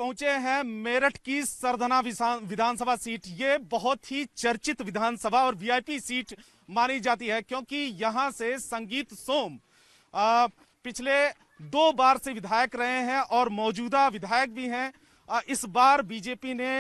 पहुंचे हैं मेरठ की सरधना विधानसभा सीट। ये बहुत ही चर्चित विधानसभा और वीआईपी सीट मानी जाती है क्योंकि यहां से संगीत सोम पिछले 2 बार से विधायक रहे हैं और मौजूदा विधायक भी हैं। इस बार बीजेपी ने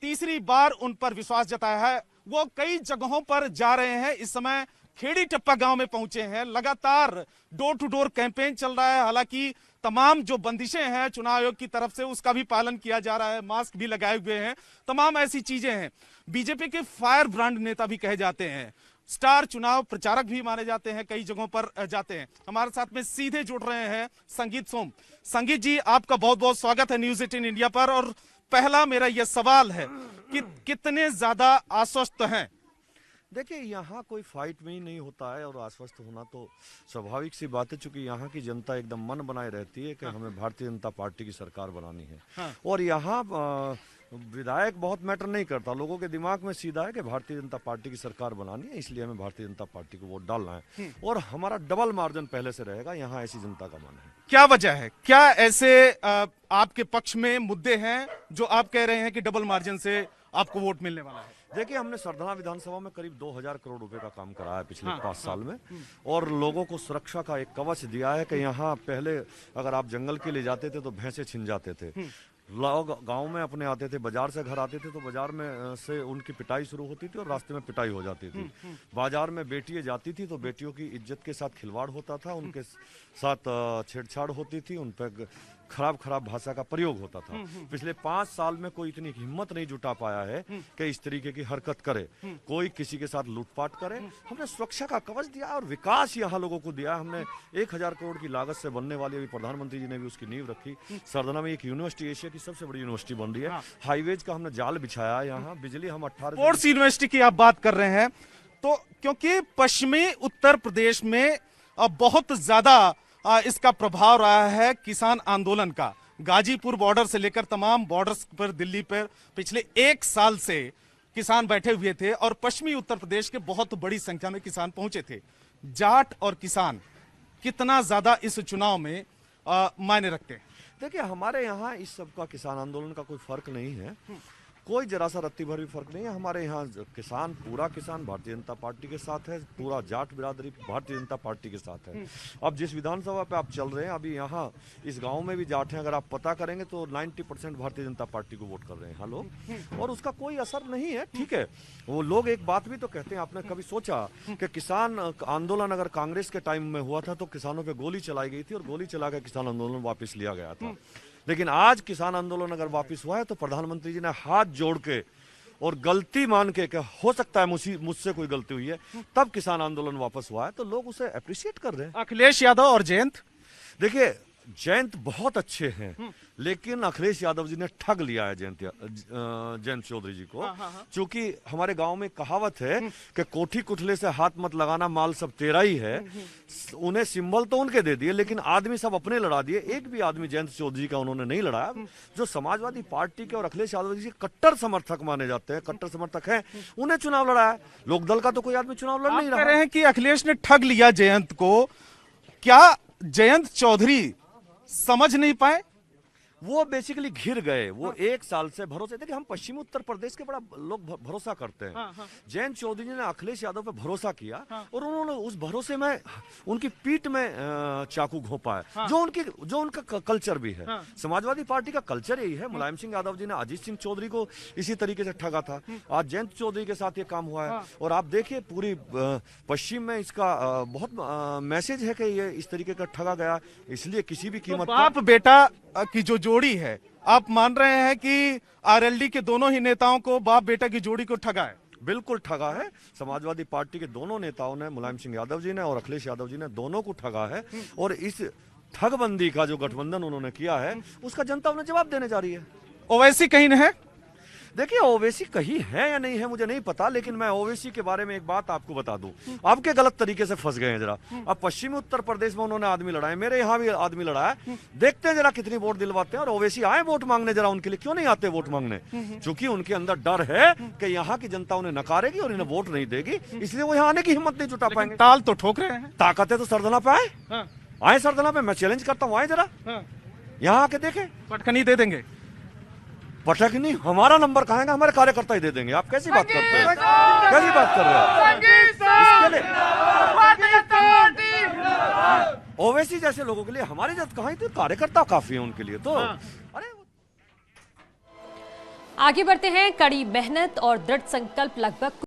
तीसरी बार उन पर विश्वास जताया है। वो कई जगहों पर जा रहे हैं। इस समय खेड़ी टप्पा गांव में पहुंचे हैं। लगातार डोर टू डोर कैंपेन चल रहा है। हालांकि तमाम जो बंदिशें हैं चुनाव आयोग की तरफ से उसका भी पालन किया जा रहा है। मास्क भी लगाए हुए हैं। तमाम ऐसी चीजें हैं। बीजेपी के फायर ब्रांड नेता भी कहे जाते हैं। स्टार चुनाव प्रचारक भी माने जाते हैं। कई जगहों पर जाते हैं। हमारे साथ में सीधे जुड़ रहे हैं संगीत सोम। संगीत जी, आपका बहुत बहुत स्वागत है न्यूज 18 इंडिया पर। और पहला मेरा यह सवाल है कि कितने ज्यादा आश्वस्त हैं? देखिए, यहाँ कोई फाइट में ही नहीं होता है और आश्वस्त होना तो स्वाभाविक सी बात है, चूंकि यहाँ की जनता एकदम मन बनाए रहती है कि हमें भारतीय जनता पार्टी की सरकार बनानी है। हाँ। और यहाँ विधायक बहुत मैटर नहीं करता। लोगों के दिमाग में सीधा है कि भारतीय जनता पार्टी की सरकार बनानी है, इसलिए हमें भारतीय जनता पार्टी को वोट डालना है और हमारा डबल मार्जिन पहले से रहेगा। यहाँ ऐसी जनता का मन है। क्या वजह है? क्या ऐसे आपके पक्ष में मुद्दे हैं जो आप कह रहे हैं कि डबल मार्जिन से आपको वोट मिलने वाला है? देखिए, हमने सरधना विधानसभा में करीब 2000 करोड़ रुपए का काम कराया पिछले 5 साल में और लोगों को सुरक्षा का एक कवच दिया है कि यहाँ पहले अगर आप जंगल के लिए जाते थे तो भैंसे छिन जाते थे। लोग गांव में अपने आते थे, बाजार से घर आते थे तो बाजार में से उनकी पिटाई शुरू होती थी और रास्ते में पिटाई हो जाती थी। बाजार में बेटियां जाती थी तो बेटियों की इज्जत के साथ खिलवाड़ होता था, उनके साथ छेड़छाड़ होती थी, उन पर खराब भाषा का प्रयोग होता था। पिछले 5 साल में कोई इतनी हिम्मत नहीं जुटा पाया है कि इस तरीके की हरकत करे, कोई किसी के साथ लूटपाट करे। हमने सुरक्षा का कवच दिया और विकास यहाँ लोगों को दिया। हमने 1000 करोड़ की लागत से बनने वाली, अभी प्रधानमंत्री जी ने भी उसकी नींव रखी। सरधना में एक यूनिवर्सिटी, एशिया की सबसे बड़ी यूनिवर्सिटी बन रही है। हाईवेज का हमने जाल बिछाया। यहाँ बिजली हम 18 स्पोर्ट्स यूनिवर्सिटी की आप बात कर रहे हैं तो क्योंकि पश्चिमी उत्तर प्रदेश में बहुत ज्यादा इसका प्रभाव रहा है किसान आंदोलन का। गाजीपुर बॉर्डर से लेकर तमाम बॉर्डर्स पर दिल्ली पर पिछले 1 साल से किसान बैठे हुए थे और पश्चिमी उत्तर प्रदेश के बहुत बड़ी संख्या में किसान पहुंचे थे। जाट और किसान कितना ज्यादा इस चुनाव में मायने रखते हैं? देखिए, हमारे यहाँ इस सब का किसान आंदोलन का कोई फर्क नहीं है, कोई जरा सा रत्ती भर भी फर्क नहीं है। हमारे यहाँ किसान, पूरा किसान भारतीय जनता पार्टी के साथ है, पूरा जाट बिरादरी भारतीय जनता पार्टी के साथ है। अब जिस विधानसभा पे आप चल रहे हैं, अभी यहाँ इस गांव में भी जाट हैं, अगर आप पता करेंगे तो 90% भारतीय जनता पार्टी को वोट कर रहे हैं लोग, और उसका कोई असर नहीं है। ठीक है, वो लोग एक बात भी तो कहते हैं, आपने कभी सोचा कि किसान आंदोलन अगर कांग्रेस के टाइम में हुआ था तो किसानों पर गोली चलाई गई थी और गोली चला के किसान आंदोलन वापस लिया गया था। लेकिन आज किसान आंदोलन अगर वापस हुआ है तो प्रधानमंत्री जी ने हाथ जोड़ के और गलती मान के कि हो सकता है मुझसे कोई गलती हुई है, तब किसान आंदोलन वापस हुआ है, तो लोग उसे अप्रिशिएट कर रहे हैं। अखिलेश यादव और जयंत, देखिए, जयंत बहुत अच्छे हैं लेकिन अखिलेश यादव जी ने ठग लिया है जयंत चौधरी जी को। क्योंकि हमारे गांव में कहावत है कि कोठी कुठले से हाथ मत लगाना, माल सब तेरा ही है। उन्हें सिंबल तो उनके दे दिए लेकिन आदमी सब अपने लड़ा दिए। एक भी आदमी जयंत चौधरी का उन्होंने नहीं लड़ाया। जो समाजवादी पार्टी के और अखिलेश यादव जी के कट्टर समर्थक माने जाते हैं, कट्टर समर्थक हैं, उन्हें चुनाव लड़ाया। लोकदल का तो कोई आदमी चुनाव लड़ नहीं रहा। कह रहे हैं कि अखिलेश ने ठग लिया जयंत को। क्या जयंत चौधरी समझ नहीं पाए? वो बेसिकली घिर गए। वो 1 साल से भरोसे, देखिए हम पश्चिमी उत्तर प्रदेश के बड़ा लोग भरोसा करते हैं। जयंत चौधरी ने अखिलेश यादव पे भरोसा किया और उन्होंने उस भरोसे में उनकी पीठ में चाकू घोंपा है। जो उनका कल्चर भी है। समाजवादी पार्टी का कल्चर यही है। मुलायम सिंह यादव जी ने अजीत सिंह चौधरी को इसी तरीके से ठगा था। आज जयंत चौधरी के साथ ये काम हुआ है और आप देखिए पूरी पश्चिम में इसका बहुत मैसेज है कि ये इस तरीके का ठगा गया। इसलिए किसी भी कीमत बाप बेटा की जो जोड़ी है, आप मान रहे हैं कि आरएलडी के दोनों ही नेताओं को, बाप बेटा की जोड़ी को ठगा है? बिल्कुल ठगा है। समाजवादी पार्टी के दोनों नेताओं ने, मुलायम सिंह यादव जी ने और अखिलेश यादव जी ने, दोनों को ठगा है। और इस ठगबंदी का जो गठबंधन उन्होंने किया है उसका जनता उन्हें जवाब देने जा रही है। ओवैसी कहीं है? देखिए, ओवैसी कहीं है या नहीं है मुझे नहीं पता, लेकिन मैं ओवैसी के बारे में एक बात आपको बता दूं। आपके गलत तरीके से फंस गए हैं जरा। अब पश्चिमी उत्तर प्रदेश में उन्होंने आदमी लड़ाए, मेरे यहाँ भी आदमी लड़ाया। देखते हैं जरा कितनी वोट दिलवाते हैं। और ओवैसी आए वोट मांगने, जरा उनके लिए क्यों नहीं आते वोट मांगने? क्योंकि उनके अंदर डर है कि यहाँ की जनता उन्हें नकारेगी और इन्हें वोट नहीं देगी, इसलिए वो यहाँ आने की हिम्मत नहीं जुटा पाएंगे। ताल तो ठोक रहे हैं। ताकत है तो सरधना पे आए सरधना पे। मैं चैलेंज करता हूँ, आए जरा यहाँ आके देखे। पटखनी दे देंगे? पटकनी हमारा नंबर कहाँ है, हमारे कार्यकर्ता ही दे देंगे। आप कैसी बात करते हैं, कैसी बात कर रहे हैं? ओवैसी जैसे लोगों के लिए हमारी इज्जत कहाँ, तो कार्यकर्ता काफी है उनके लिए तो। अरे आगे बढ़ते हैं। कड़ी मेहनत और दृढ़ संकल्प लगभग